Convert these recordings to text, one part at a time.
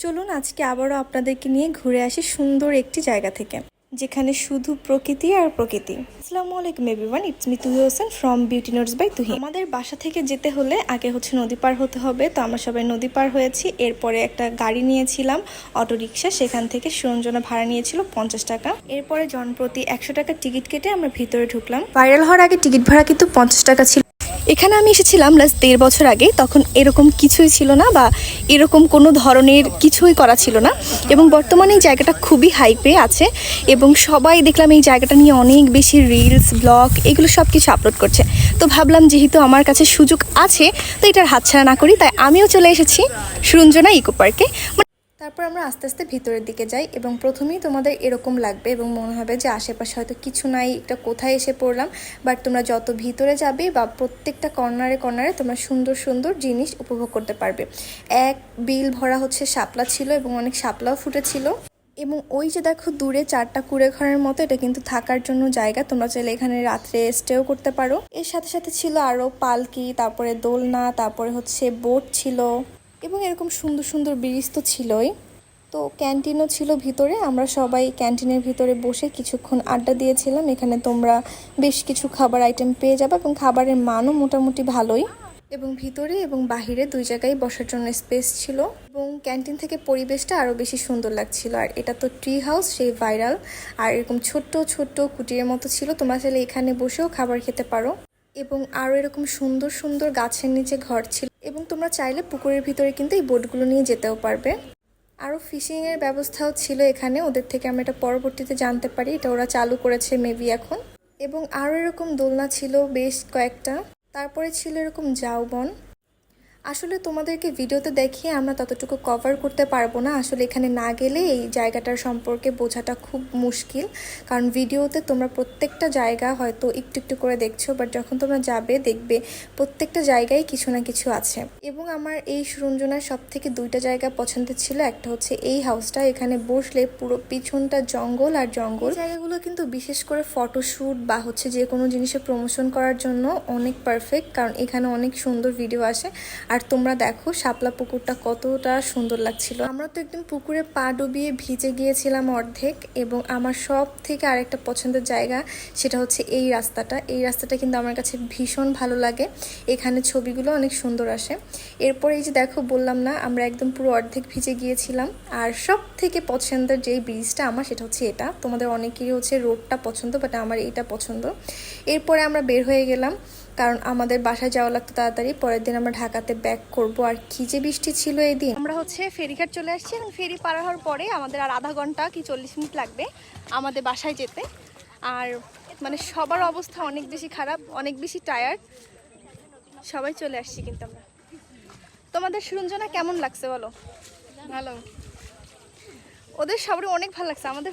চলুন আজকে আবারও আপনাদেরকে নিয়ে ঘুরে আসি সুন্দর একটি জায়গা থেকে, যেখানে শুধু প্রকৃতি আর প্রকৃতি। আসসালামু আলাইকুম everyone, it's me Tuhi Hossain from beauty notes by Tuhi. আমাদের বাসা থেকে যেতে হলে আগে নদী পার হতে হবে, তো আমরা সবাই নদী পার হয়েছি। এরপরে একটা গাড়ি নিয়েছিলাম, অটো রিক্সা, সেখান থেকে সুরঞ্জনা ভাড়া নিয়েছিল 50 টাকা। এরপরে জনপ্রতি 100 টাকা টিকিট কেটে আমরা ভিতরে ঢুকলাম। ভাইরাল হওয়ার আগে টিকিট ভাড়া কিন্তু 50 টাকা ছিল। এখানে আমি এসেছিলাম লাস্ট 1.5 বছর আগে, তখন এরকম কিছুই ছিল না বা এরকম কোনো ধরনের কিছুই করা ছিল না। এবং বর্তমানে এই জায়গাটা খুবই হাইপে আছে এবং সবাই দেখলাম এই জায়গাটা নিয়ে অনেক বেশি রিলস, ব্লগ এগুলো সব কিছু আপলোড করছে। তো ভাবলাম যেহেতু আমার কাছে সুযোগ আছে তো এটার হাতছাড়া না করি, তাই আমিও চলে এসেছি সুরঞ্জনা ইকো পার্কে। তারপর আমরা আস্তে আস্তে ভিতরের দিকে যাই এবং প্রথমেই তোমাদের এরকম লাগবে এবং মনে হবে যে আশেপাশে হয়তো কিছু নাই, এটা কোথায় এসে পড়লাম। বাট তোমরা যত ভিতরে যাবে বা প্রত্যেকটা কর্নারে কর্নারে তোমরা সুন্দর সুন্দর জিনিস উপভোগ করতে পারবে। এক বিল ভরা শাপলা ছিল এবং অনেক শাপলাও ফুটেছিল। এবং ওই যে দেখো দূরে 4টা কুঁড়ে ঘরের মতো, এটা কিন্তু থাকার জন্য জায়গা, তোমরা চাইলে এখানে রাত্রে স্টেও করতে পারো। এর সাথে সাথে ছিল আরও পালকি, তারপরে দোলনা, তারপরে বোট ছিল এবং এরকম সুন্দর সুন্দর ব্রিজ তো ছিলই। তো ক্যান্টিনও ছিল ভিতরে, আমরা সবাই ক্যান্টিনের ভিতরে বসে কিছুক্ষণ আড্ডা দিয়েছিলাম। এখানে তোমরা বেশ কিছু খাবার আইটেম পেয়ে যাবে এবং খাবারের মানও মোটামুটি ভালোই। এবং ভিতরে এবং বাহিরে দুই জায়গায় বসার জন্য স্পেস ছিল এবং ক্যান্টিন থেকে পরিবেশটা আরও বেশি সুন্দর লাগছিল। আর এটা তো ট্রি হাউস, সেই ভাইরাল। আর এরকম ছোট্ট ছোট্ট কুটিরের মতো ছিল, তোমরা চাইলে এখানে বসেও খাবার খেতে পারো। এবং আরও এরকম সুন্দর সুন্দর গাছের নিচে ঘর ছিল এবং তোমরা চাইলে পুকুরের ভিতরে কিন্তু এই বোটগুলো নিয়ে যেতেও পারবে। আরও ফিশিংয়ের ব্যবস্থাও ছিল এখানে, ওদের থেকে আমরা এটা পরবর্তীতে জানতে পারি, এটা ওরা চালু করেছে মেবি এখন। এবং আরও এরকম দোলনা ছিল বেশ কয়েকটা। তারপরে ছিল এরকম ঝাউবন। আসলে তোমাদেরকে ভিডিওতে দেখিয়ে আমরা ততটুকু কভার করতে পারবো না, আসলে এখানে না গেলে এই জায়গাটার সম্পর্কে বোঝাটা খুব মুশকিল। কারণ ভিডিওতে তোমরা প্রত্যেকটা জায়গা হয়তো একটু একটু করে দেখছো, বাট যখন তোমরা যাবে দেখবে প্রত্যেকটা জায়গায় কিছু না কিছু আছে। এবং আমার এই সুরঞ্জনার সব থেকে 2টা জায়গা পছন্দের ছিল। একটা হচ্ছে এই হাউসটা, এখানে বসলে পুরো পিছনটা জঙ্গল আর জঙ্গল। জায়গাগুলো কিন্তু বিশেষ করে ফটোশ্যুট বা যে কোনো জিনিসের প্রমোশন করার জন্য অনেক পারফেক্ট, কারণ এখানে অনেক সুন্দর ভিডিও আসে। আর তোমরা দেখো শাপলা পুকুরটা কতটা সুন্দর লাগছিল। আমরা তো একদম পুকুরে পা ডুবিয়ে ভিজে গিয়েছিলাম অর্ধেক। এবং আমার সব থেকে আরেকটা পছন্দের জায়গা, সেটা হচ্ছে এই রাস্তাটা। এই রাস্তাটা কিন্তু আমার কাছে ভীষণ ভালো লাগে, এখানে ছবিগুলো অনেক সুন্দর আসে। এরপর এই যে দেখো বললাম না, আমরা একদম পুরো অর্ধেক ভিজে গিয়েছিলাম। আর সব থেকে পছন্দের যেই ব্রিজটা আমার, সেটা হচ্ছে এটা। তোমাদের অনেকেরই রোডটা পছন্দ, বাট আমার এইটা পছন্দ। এরপরে আমরা বের হয়ে গেলাম, কারণ আমাদের বাসায় যাওয়া লাগতো তাড়াতাড়ি, পরের দিন আমরা ঢাকাতে ব্যাক করব। আর কি যে বৃষ্টি ছিল এই দিন। আমরা ফেরিঘাট চলে আসছি এবং ফেরি পার হওয়ার পরে আমাদের আর আধা ঘন্টা কি 40 মিনিট লাগবে আমাদের বাসায় যেতে। আর সবার অবস্থা অনেক বেশি খারাপ, অনেক বেশি টায়ার্ড, সবাই চলে আসছি। কিন্তু আমরা, তোমাদের সুরঞ্জনা কেমন লাগছে বলো? ভালো। ওদের সবারই অনেক ভালো লাগছে। আমাদের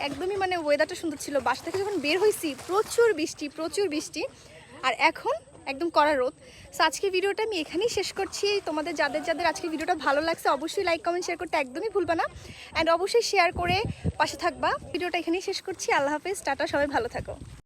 একদমই ওয়েদারটা সুন্দর ছিল। বাসা থেকে যখন বের হয়েছি প্রচুর বৃষ্টি, প্রচুর বৃষ্টি, আর এখন একদম কড়া রোদ। সো আজকে ভিডিওটা আমি এখানেই শেষ করছি। তোমাদের যাদের যাদের আজকে ভিডিওটা ভালো লাগছে অবশ্যই লাইক, কমেন্ট, শেয়ার করতে একদমই ভুলবা না। অ্যান্ড অবশ্যই শেয়ার করে পাশে থাকবা। ভিডিওটা এখানেই শেষ করছি। আল্লাহ হাফেজ, টাটা, সবাই ভালো থাকো।